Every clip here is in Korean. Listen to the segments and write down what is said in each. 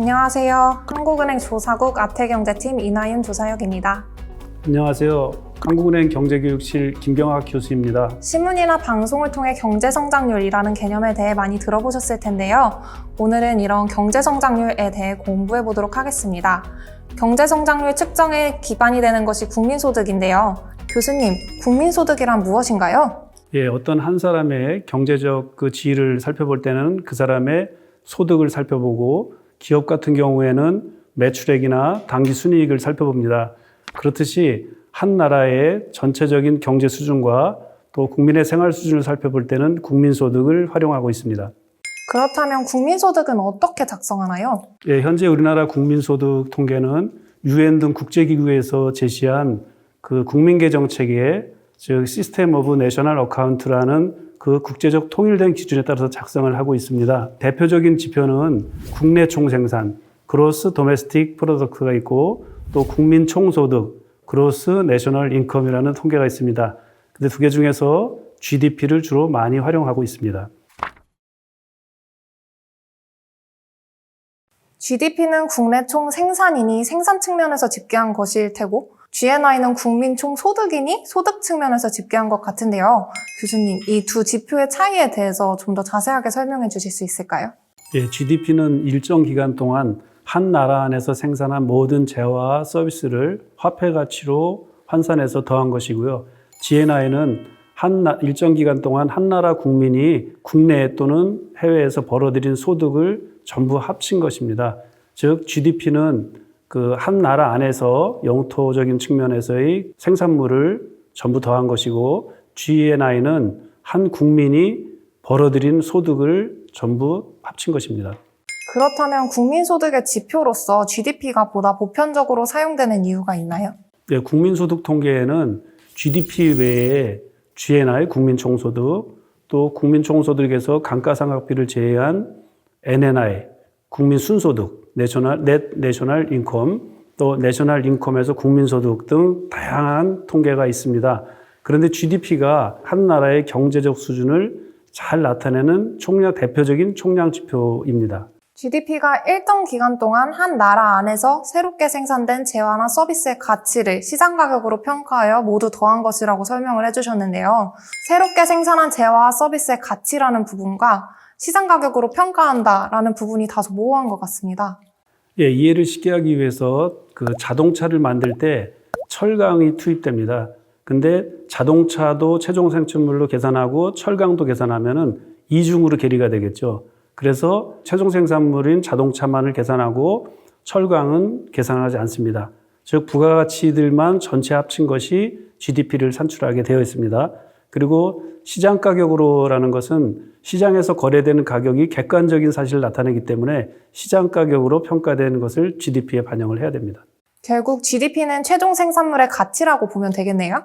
안녕하세요. 한국은행 조사국 아태경제팀 이나윤 조사역입니다. 안녕하세요. 한국은행 경제교육실 김병학 교수입니다. 신문이나 방송을 통해 경제성장률이라는 개념에 대해 많이 들어보셨을 텐데요. 오늘은 이런 경제성장률에 대해 공부해 보도록 하겠습니다. 경제성장률 측정의 기반이 되는 것이 국민소득인데요. 교수님, 국민소득이란 무엇인가요? 어떤 한 사람의 경제적 지위를 살펴볼 때는 그 사람의 소득을 살펴보고 기업 같은 경우에는 매출액이나 당기 순이익을 살펴봅니다. 그렇듯이 한 나라의 전체적인 경제 수준과 또 국민의 생활 수준을 살펴볼 때는 국민소득을 활용하고 있습니다. 그렇다면 국민소득은 어떻게 작성하나요? 현재 우리나라 국민소득 통계는 UN 등 국제기구에서 제시한 그 국민계정체계, 즉 시스템 오브 내셔널 어카운트라는 그 국제적 통일된 기준에 따라서 작성을 하고 있습니다. 대표적인 지표는 국내 총생산, 그로스 도메스틱 프로덕트가 있고 또 국민 총소득, 그로스 내셔널 인컴이라는 통계가 있습니다. 근데 두 개 중에서 GDP를 주로 많이 활용하고 있습니다. GDP는 국내 총 생산이니 생산 측면에서 집계한 것일 테고 GNI는 국민 총 소득이니 소득 측면에서 집계한 것 같은데요. 교수님, 이 두 지표의 차이에 대해서 좀 더 자세하게 설명해 주실 수 있을까요? GDP는 일정 기간 동안 한 나라 안에서 생산한 모든 재화와 서비스를 화폐 가치로 환산해서 더한 것이고요. GNI는 일정 기간 동안 한 나라 국민이 국내 또는 해외에서 벌어들인 소득을 전부 합친 것입니다. 즉 GDP는 그 한 나라 안에서 영토적인 측면에서의 생산물을 전부 더한 것이고 GNI는 한 국민이 벌어들인 소득을 전부 합친 것입니다. 그렇다면 국민소득의 지표로서 GDP가 보다 보편적으로 사용되는 이유가 있나요? 국민소득 통계에는 GDP 외에 GNI, 국민총소득, 또 국민총소득에서 감가상각비를 제외한 NNI, 국민순소득, 넷 내셔널 인컴, 또 내셔널 인컴에서 국민소득 등 다양한 통계가 있습니다. 그런데 GDP가 한 나라의 경제적 수준을 잘 나타내는 대표적인 총량 지표입니다. GDP가 일정 기간 동안 한 나라 안에서 새롭게 생산된 재화나 서비스의 가치를 시장 가격으로 평가하여 모두 더한 것이라고 설명을 해주셨는데요. 새롭게 생산한 재화와 서비스의 가치라는 부분과 시장 가격으로 평가한다라는 부분이 다소 모호한 것 같습니다. 이해를 쉽게 하기 위해서 그 자동차를 만들 때 철강이 투입됩니다. 근데 자동차도 최종 생산물로 계산하고 철강도 계산하면은 이중으로 계리가 되겠죠. 그래서 최종 생산물인 자동차만을 계산하고 철강은 계산하지 않습니다. 즉 부가가치들만 전체 합친 것이 GDP를 산출하게 되어 있습니다. 그리고 시장 가격으로라는 것은 시장에서 거래되는 가격이 객관적인 사실을 나타내기 때문에 시장 가격으로 평가된 것을 GDP에 반영을 해야 됩니다. 결국 GDP는 최종 생산물의 가치라고 보면 되겠네요?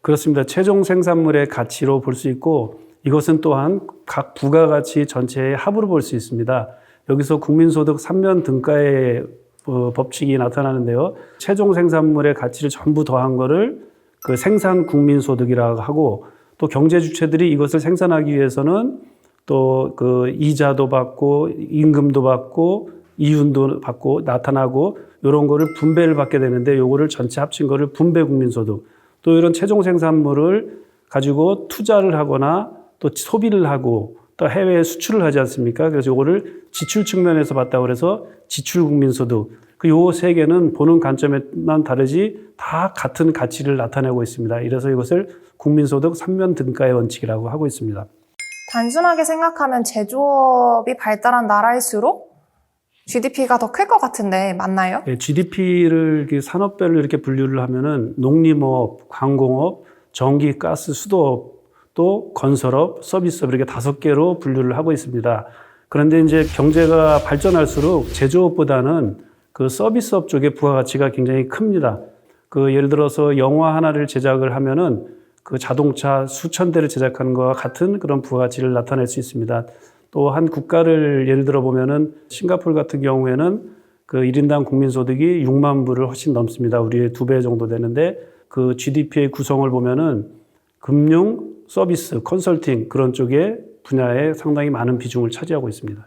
그렇습니다. 최종 생산물의 가치로 볼 수 있고 이것은 또한 각 부가가치 전체의 합으로 볼 수 있습니다. 여기서 국민소득 3면 등가의 법칙이 나타나는데요. 최종 생산물의 가치를 전부 더한 거를 그 생산 국민소득이라고 하고 또 경제 주체들이 이것을 생산하기 위해서는 또 그 이자도 받고 임금도 받고 이윤도 받고 나타나고 이런 거를 분배를 받게 되는데 요거를 전체 합친 거를 분배 국민소득, 또 이런 최종 생산물을 가지고 투자를 하거나 또 소비를 하고 또 해외에 수출을 하지 않습니까? 그래서 요거를 지출 측면에서 봤다고 그래서 지출 국민소득. 요 세 개는 보는 관점에만 다르지 다 같은 가치를 나타내고 있습니다. 이래서 이것을 국민소득 3면 등가의 원칙이라고 하고 있습니다. 단순하게 생각하면 제조업이 발달한 나라일수록 GDP가 더 클 것 같은데 맞나요? GDP를 산업별로 이렇게 분류를 하면은 농림업, 관공업, 전기, 가스, 수도업, 또 건설업, 서비스업 이렇게 5개로 분류를 하고 있습니다. 그런데 이제 경제가 발전할수록 제조업보다는 그 서비스업 쪽의 부가가치가 굉장히 큽니다. 예를 들어서 영화 하나를 제작을 하면은 그 자동차 수천 대를 제작하는 것과 같은 그런 부가가치를 나타낼 수 있습니다. 또 한 국가를 예를 들어 보면은 싱가포르 같은 경우에는 그 1인당 국민소득이 6만 불을 훨씬 넘습니다. 우리의 2배 정도 되는데 그 GDP의 구성을 보면은 금융, 서비스, 컨설팅 그런 쪽의 분야에 상당히 많은 비중을 차지하고 있습니다.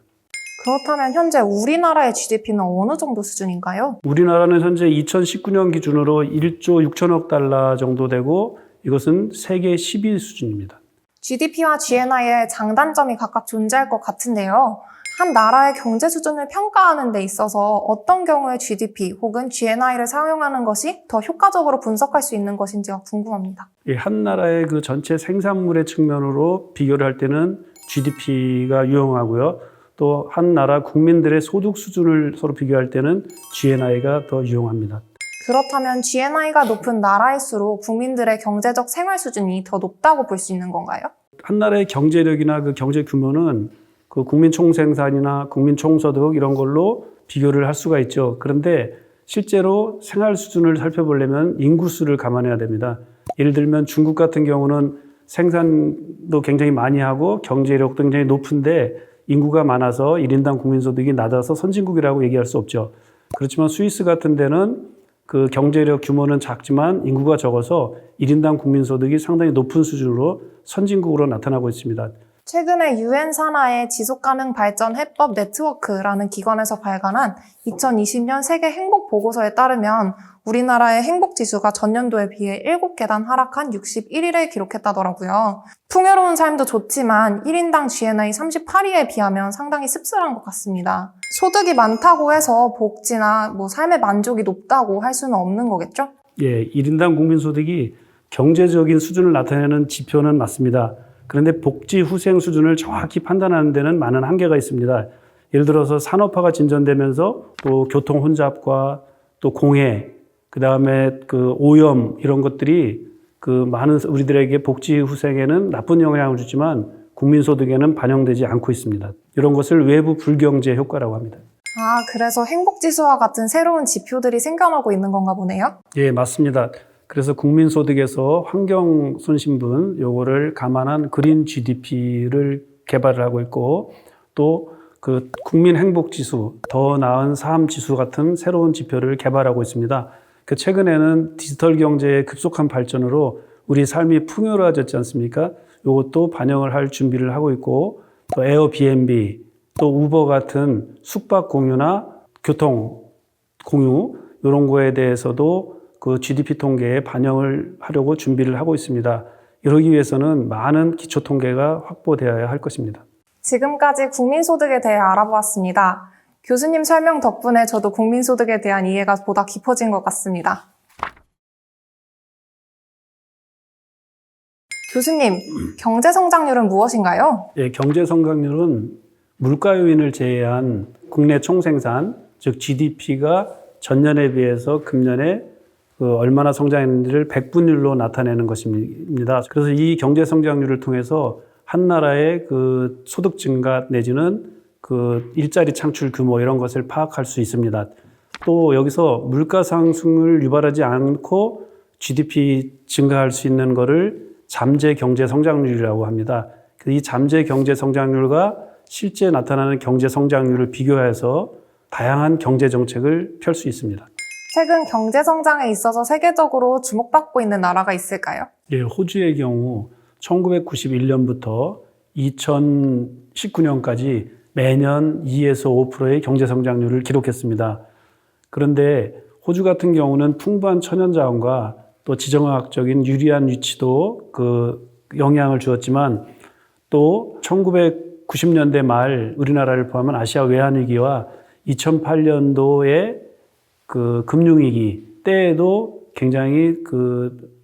그렇다면 현재 우리나라의 GDP는 어느 정도 수준인가요? 우리나라는 현재 2019년 기준으로 1조 6천억 달러 정도 되고 이것은 세계 10위 수준입니다. GDP와 GNI의 장단점이 각각 존재할 것 같은데요. 한 나라의 경제 수준을 평가하는 데 있어서 어떤 경우에 GDP 혹은 GNI를 사용하는 것이 더 효과적으로 분석할 수 있는 것인지가 궁금합니다. 한 나라의 그 전체 생산물의 측면으로 비교를 할 때는 GDP가 유용하고요. 또 한 나라 국민들의 소득 수준을 서로 비교할 때는 GNI가 더 유용합니다. 그렇다면 GNI가 높은 나라일수록 국민들의 경제적 생활 수준이 더 높다고 볼 수 있는 건가요? 한 나라의 경제력이나 그 경제 규모는 그 국민 총생산이나 국민 총소득 이런 걸로 비교를 할 수가 있죠. 그런데 실제로 생활 수준을 살펴보려면 인구수를 감안해야 됩니다. 예를 들면 중국 같은 경우는 생산도 굉장히 많이 하고 경제력도 굉장히 높은데 인구가 많아서 1인당 국민소득이 낮아서 선진국이라고 얘기할 수 없죠. 그렇지만 스위스 같은 데는 그 경제력 규모는 작지만 인구가 적어서 1인당 국민소득이 상당히 높은 수준으로 선진국으로 나타나고 있습니다. 최근에 유엔 산하의 지속가능 발전 해법 네트워크라는 기관에서 발간한 2020년 세계 행복 보고서에 따르면 우리나라의 행복 지수가 전년도에 비해 7계단 하락한 61위를 기록했다더라고요. 풍요로운 삶도 좋지만 1인당 GNI 38위에 비하면 상당히 씁쓸한 것 같습니다. 소득이 많다고 해서 복지나 삶의 만족이 높다고 할 수는 없는 거겠죠? 예, 1인당 국민소득이 경제적인 수준을 나타내는 지표는 맞습니다. 그런데 복지 후생 수준을 정확히 판단하는 데는 많은 한계가 있습니다. 예를 들어서 산업화가 진전되면서 또 교통 혼잡과 또 공해, 그 다음에 그 오염 이런 것들이 그 많은 우리들에게 복지 후생에는 나쁜 영향을 주지만 국민소득에는 반영되지 않고 있습니다. 이런 것을 외부 불경제 효과라고 합니다. 그래서 행복지수와 같은 새로운 지표들이 생겨나고 있는 건가 보네요? 예, 맞습니다. 그래서 국민소득에서 환경손신분 요거를 감안한 그린 GDP를 개발을 하고 있고 또 그 국민행복지수, 더 나은 삶지수 같은 새로운 지표를 개발하고 있습니다. 그 최근에는 디지털 경제의 급속한 발전으로 우리 삶이 풍요로워졌지 않습니까? 요것도 반영을 할 준비를 하고 있고 또 에어비앤비, 또 우버 같은 숙박 공유나 교통 공유 이런 거에 대해서도 그 GDP 통계에 반영을 하려고 준비를 하고 있습니다. 이러기 위해서는 많은 기초 통계가 확보되어야 할 것입니다. 지금까지 국민소득에 대해 알아보았습니다. 교수님 설명 덕분에 저도 국민소득에 대한 이해가 보다 깊어진 것 같습니다. 교수님, 경제성장률은 무엇인가요? 예, 경제성장률은 물가 요인을 제외한 국내 총생산, 즉 GDP가 전년에 비해서 금년에 얼마나 성장했는지를 백분율로 나타내는 것입니다. 그래서 이 경제성장률을 통해서 한 나라의 그 소득 증가 내지는 그 일자리 창출 규모 이런 것을 파악할 수 있습니다. 또 여기서 물가 상승을 유발하지 않고 GDP 증가할 수 있는 거를 잠재 경제 성장률이라고 합니다. 이 잠재 경제 성장률과 실제 나타나는 경제 성장률을 비교해서 다양한 경제 정책을 펼 수 있습니다. 최근 경제 성장에 있어서 세계적으로 주목받고 있는 나라가 있을까요? 예, 호주의 경우 1991년부터 2019년까지 매년 2에서 5%의 경제 성장률을 기록했습니다. 그런데 호주 같은 경우는 풍부한 천연자원과 또 지정학적인 유리한 위치도 그 영향을 주었지만 또 1990년대 말 우리나라를 포함한 아시아 외환위기와 2008년도에 그 금융위기 때에도 굉장히 그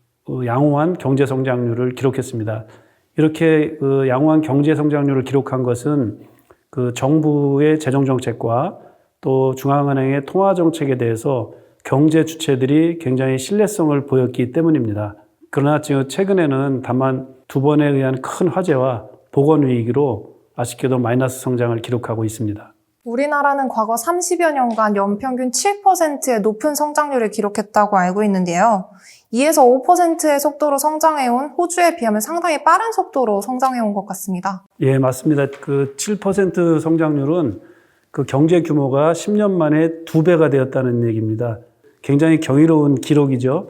양호한 경제 성장률을 기록했습니다. 이렇게 그 양호한 경제 성장률을 기록한 것은 그 정부의 재정 정책과 또 중앙은행의 통화 정책에 대해서 경제 주체들이 굉장히 신뢰성을 보였기 때문입니다. 그러나 지금 최근에는 다만 두 번에 의한 큰 화재와 보건 위기로 아쉽게도 마이너스 성장을 기록하고 있습니다. 우리나라는 과거 30여 년간 연평균 7%의 높은 성장률을 기록했다고 알고 있는데요. 2에서 5%의 속도로 성장해온 호주에 비하면 상당히 빠른 속도로 성장해온 것 같습니다. 예, 맞습니다. 그 7% 성장률은 그 경제 규모가 10년 만에 2배가 되었다는 얘기입니다. 굉장히 경이로운 기록이죠.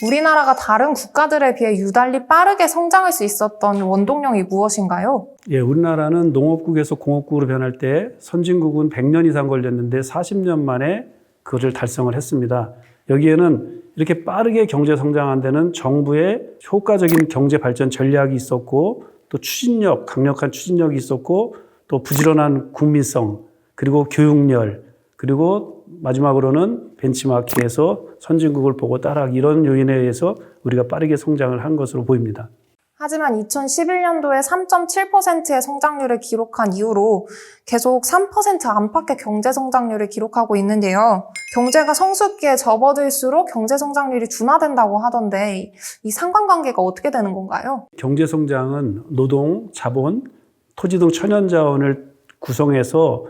우리나라가 다른 국가들에 비해 유달리 빠르게 성장할 수 있었던 원동력이 무엇인가요? 예, 우리나라는 농업국에서 공업국으로 변할 때 선진국은 100년 이상 걸렸는데 40년 만에 그것을 달성을 했습니다. 여기에는 이렇게 빠르게 경제 성장한 데는 정부의 효과적인 경제 발전 전략이 있었고 또 추진력, 강력한 추진력이 있었고 또 부지런한 국민성, 그리고 교육열, 그리고 마지막으로는 벤치마킹에서 선진국을 보고 따라하기 이런 요인에 의해서 우리가 빠르게 성장을 한 것으로 보입니다. 하지만 2011년도에 3.7%의 성장률을 기록한 이후로 계속 3% 안팎의 경제 성장률을 기록하고 있는데요. 경제가 성숙기에 접어들수록 경제 성장률이 둔화된다고 하던데 이 상관관계가 어떻게 되는 건가요? 경제 성장은 노동, 자본, 토지 등 천연자원을 구성해서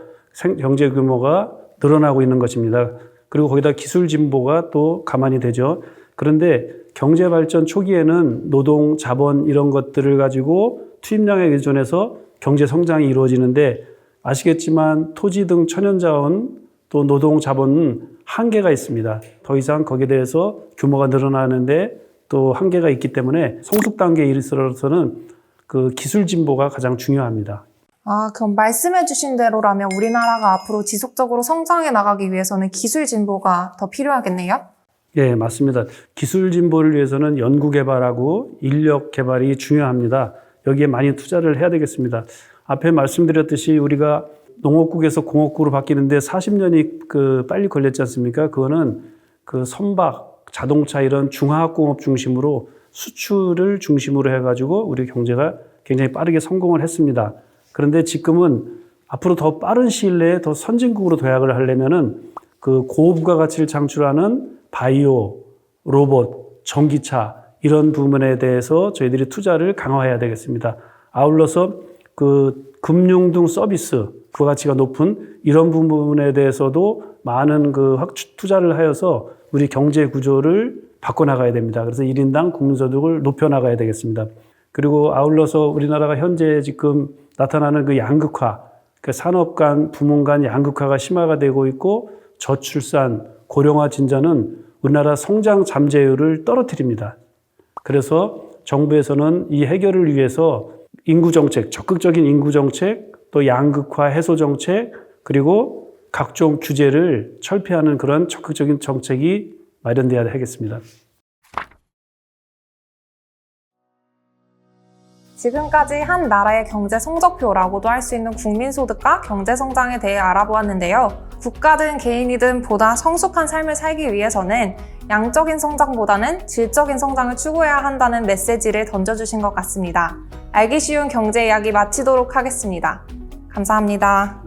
경제 규모가 늘어나고 있는 것입니다. 그리고 거기다 기술 진보가 또 가만히 되죠. 그런데 경제 발전 초기에는 노동, 자본 이런 것들을 가지고 투입량에 의존해서 경제 성장이 이루어지는데 아시겠지만 토지 등 천연자원 또 노동, 자본은 한계가 있습니다. 더 이상 거기에 대해서 규모가 늘어나는데 또 한계가 있기 때문에 성숙 단계에 이르러서는 그 기술 진보가 가장 중요합니다. 그럼 말씀해주신 대로라면 우리나라가 앞으로 지속적으로 성장해 나가기 위해서는 기술 진보가 더 필요하겠네요? 예, 맞습니다. 기술 진보를 위해서는 연구 개발하고 인력 개발이 중요합니다. 여기에 많이 투자를 해야 되겠습니다. 앞에 말씀드렸듯이 우리가 농업국에서 공업국으로 바뀌는데 40년이 빨리 걸렸지 않습니까? 그거는 선박, 자동차 이런 중화학공업 중심으로 수출을 중심으로 해가지고 우리 경제가 굉장히 빠르게 성공을 했습니다. 그런데 지금은 앞으로 더 빠른 시일 내에 더 선진국으로 도약을 하려면은 그 고부가가치를 창출하는 바이오, 로봇, 전기차 이런 부분에 대해서 저희들이 투자를 강화해야 되겠습니다. 아울러서 금융 등 서비스, 부가가치가 높은 이런 부분에 대해서도 많은 투자를 하여서 우리 경제 구조를 바꿔나가야 됩니다. 그래서 1인당 국민소득을 높여나가야 되겠습니다. 그리고 아울러서 우리나라가 현재 지금 나타나는 양극화, 산업 간, 부문 간 양극화가 심화가 되고 있고 저출산, 고령화 진전은 우리나라 성장 잠재율을 떨어뜨립니다. 그래서 정부에서는 이 해결을 위해서 인구정책, 적극적인 인구정책, 또 양극화 해소 정책, 그리고 각종 규제를 철폐하는 그런 적극적인 정책이 마련돼야 하겠습니다. 지금까지 한 나라의 경제 성적표라고도 할 수 있는 국민소득과 경제 성장에 대해 알아보았는데요. 국가든 개인이든 보다 성숙한 삶을 살기 위해서는 양적인 성장보다는 질적인 성장을 추구해야 한다는 메시지를 던져주신 것 같습니다. 알기 쉬운 경제 이야기 마치도록 하겠습니다. 감사합니다.